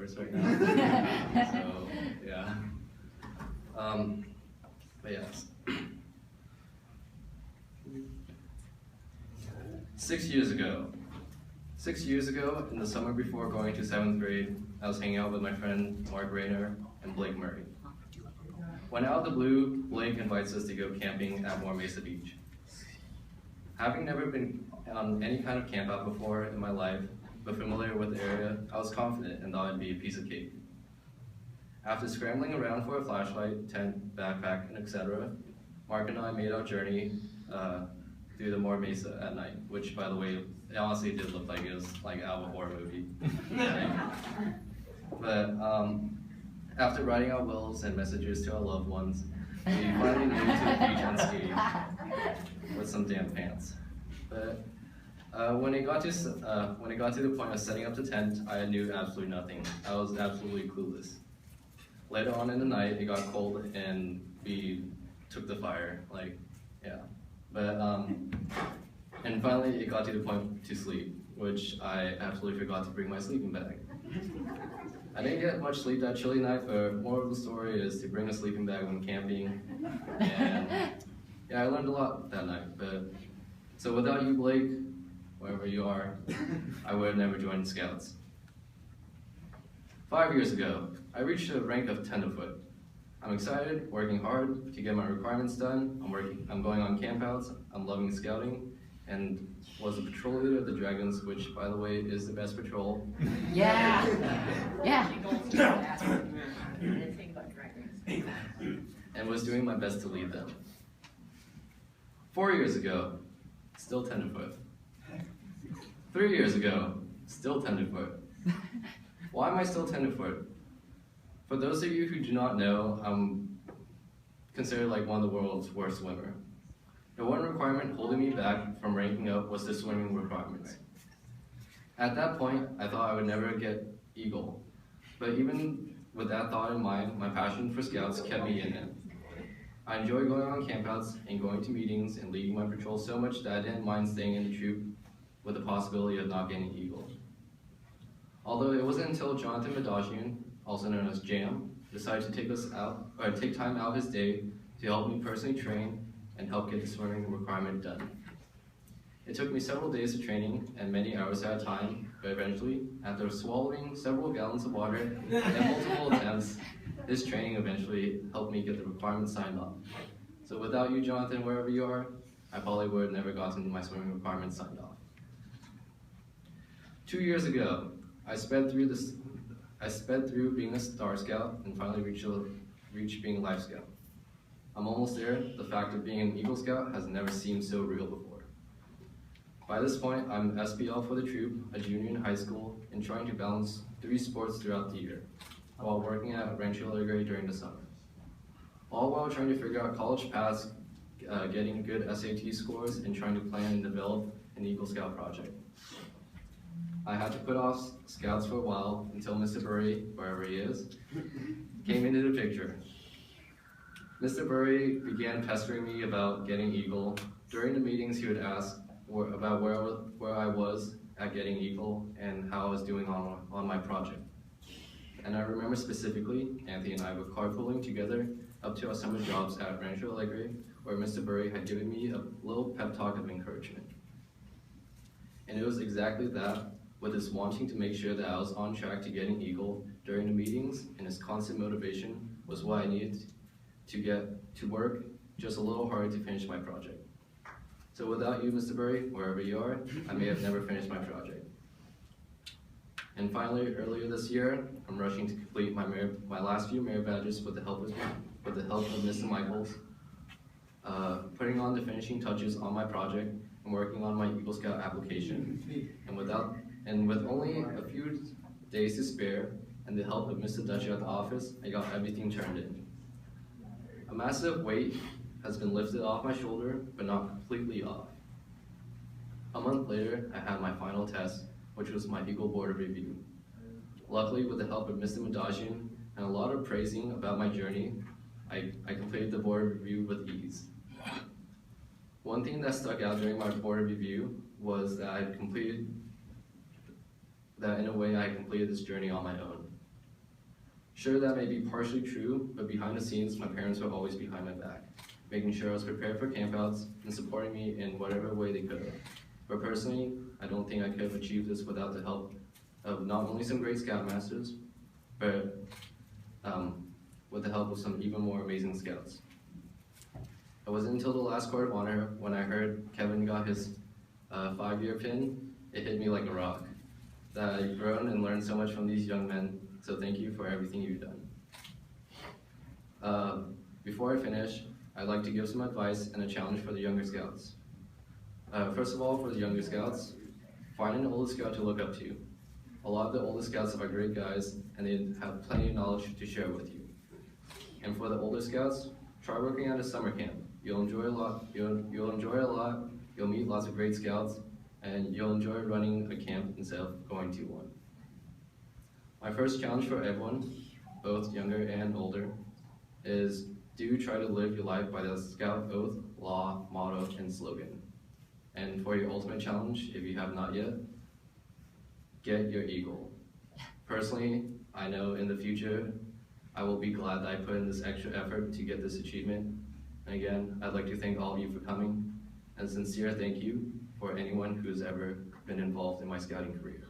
nervous right now. So yeah. But yes. 6 years ago. 6 years ago, in the summer before going to 7th grade, I was hanging out with my friend Mark Rayner and Blake Murray. When out of the blue, Blake invites us to go camping at Moore Mesa Beach. Having never been on any kind of camp out before in my life, but familiar with the area, I was confident and thought it'd be a piece of cake. After scrambling around for a flashlight, tent, backpack, and etc., Mark and I made our journey through the Moore Mesa at night, which, by the way, it honestly did look like it was like out of a horror movie. But after writing our wills and messages to our loved ones, we finally made it to the beach unscathed with some damp pants. But when it got to the point of setting up the tent, I knew absolutely nothing. I was absolutely clueless. Later on in the night, it got cold and we took the fire. But and finally it got to the point to sleep, which I absolutely forgot to bring my sleeping bag. I didn't get much sleep that chilly night, but moral of the story is to bring a sleeping bag when camping. And yeah, I learned a lot that night. But so without you, Blake, wherever you are, I would have never joined Scouts. 5 years ago, I reached a rank of tenderfoot. I'm excited, working hard to get my requirements done. I'm going on campouts. I'm loving scouting, and was a patrol leader of the Dragons, which, by the way, is the best patrol. Yeah. Yeah. And was doing my best to lead them. 4 years ago, still tenderfoot. 3 years ago, still tenderfoot. Why am I still tenderfoot? For those of you who do not know, I'm considered like one of the world's worst swimmer. The one requirement holding me back from ranking up was the swimming requirements. At that point, I thought I would never get Eagle. But even with that thought in mind, my passion for Scouts kept me in it. I enjoy going on campouts and going to meetings and leading my patrol so much that I didn't mind staying in the troop with the possibility of not getting Eagle. Although it wasn't until Jonathan Madagian, also known as Jam, decided to take time out of his day to help me personally train and help get the swimming requirement done. It took me several days of training and many hours at a time, but eventually, after swallowing several gallons of water and multiple attempts, this training eventually helped me get the requirement signed off. So without you, Jonathan, wherever you are, I probably would have never gotten my swimming requirement signed off. 2 years ago, I sped through being a Star Scout and finally reached being a Life Scout. I'm almost there. The fact of being an Eagle Scout has never seemed so real before. By this point, I'm SBL for the troop, a junior in high school, and trying to balance 3 sports throughout the year, while working at Rancho Alegre during the summer. All while trying to figure out college paths, getting good SAT scores, and trying to plan and develop an Eagle Scout project. I had to put off Scouts for a while until Mr. Burry, wherever he is, came into the picture. Mr. Burry began pestering me about getting Eagle. During the meetings, he would ask about where I was at getting Eagle and how I was doing on my project. And I remember specifically, Anthony and I were carpooling together up to our summer jobs at Rancho Alegre, where Mr. Burry had given me a little pep talk of encouragement. And it was exactly that, with his wanting to make sure that I was on track to getting Eagle during the meetings, and his constant motivation was what I needed to get to work just a little harder to finish my project. So without you, Mr. Burry, wherever you are, I may have never finished my project. And finally, earlier this year, I'm rushing to complete my last few merit badges with the help of Mr. Michaels, putting on the finishing touches on my project and working on my Eagle Scout application. And with only a few days to spare and the help of Mr. Dutcher at the office, I got everything turned in. A massive weight has been lifted off my shoulder, but not completely off. A month later, I had my final test, which was my Eagle Board Review. Luckily, with the help of Mr. Madagian and a lot of praising about my journey, I completed the board review with ease. One thing that stuck out during my board review was that in a way I completed this journey on my own. Sure, that may be partially true, but behind the scenes, my parents were always behind my back, making sure I was prepared for campouts and supporting me in whatever way they could. But personally, I don't think I could have achieved this without the help of not only some great Scoutmasters, but with the help of some even more amazing Scouts. It wasn't until the last Court of Honor when I heard Kevin got his 5-year pin, it hit me like a rock. That I've grown and learned so much from these young men, so thank you for everything you've done. Before I finish, I'd like to give some advice and a challenge for the younger Scouts. First of all, for the younger Scouts, find an older Scout to look up to. A lot of the older Scouts are great guys, and they have plenty of knowledge to share with you. And for the older Scouts, try working at a summer camp. You'll enjoy a lot. You'll meet lots of great Scouts, and you'll enjoy running a camp instead of going to one. My first challenge for everyone, both younger and older, is do try to live your life by the Scout oath, law, motto, and slogan. And for your ultimate challenge, if you have not yet, get your eagle. Personally, I know in the future, I will be glad that I put in this extra effort to get this achievement. And again, I'd like to thank all of you for coming, and sincere thank you for anyone who's ever been involved in my scouting career.